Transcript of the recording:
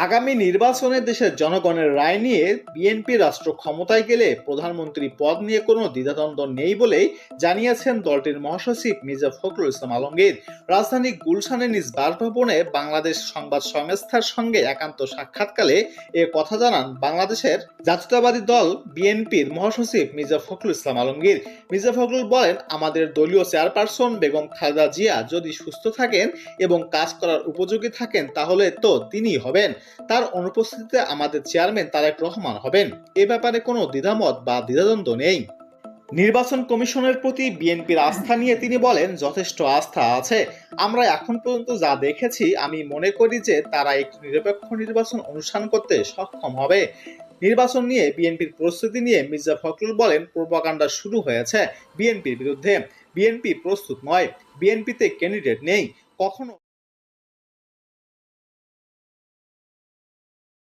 আগামী নির্বাচনে দেশের জনগণের রায় নিয়ে বিএনপি রাষ্ট্র ক্ষমতায় গেলে প্রধানমন্ত্রী পদ নিয়ে কোনো দ্বিধাদ্বন্দ্ব নেই বলেই জানিয়েছেন দলটির মহাসচিব মির্জা ফখরুল ইসলাম আলমগীর। রাজধানী গুলশানে নিজ বাসভবনে বাংলাদেশ সংবাদ সংস্থার সঙ্গে একান্ত সাক্ষাৎকালে এ কথা জানান বাংলাদেশের জাতীয়তাবাদী দল বিএনপির মহাসচিব মির্জা ফখরুল ইসলাম আলমগীর। মির্জা ফখরুল বলেন, আমাদের দলীয় চেয়ারপারসন বেগম খালেদা জিয়া যদি সুস্থ থাকেন এবং কাজ করার উপযোগী থাকেন তাহলে তো তিনিই হবেন। তার অনুপস্থিতিতে আমাদের চেয়ারম্যান তারেক রহমান হবেন। এ ব্যাপারে কোনো দ্বিধামত বা দ্বিধাদ্বন্দ্ব নেই। নির্বাচন কমিশনের প্রতি বিএনপির আস্থা নিয়ে তিনি বলেন, যথেষ্ট আস্থা আছে। আমরা এখন পর্যন্ত যা দেখেছি, আমি মনে করি যে তারা একটি নিরপেক্ষ নির্বাচন অনুষ্ঠান করতে সক্ষম হবে। নির্বাচন নিয়ে বিএনপির প্রস্তুতি নিয়ে মির্জা ফখরুল বলেন, প্রোপাগান্ডা শুরু হয়েছে বিএনপির বিরুদ্ধে। বিএনপি প্রস্তুত নয়, বিএনপিতে ক্যান্ডিডেট নেই। কখনো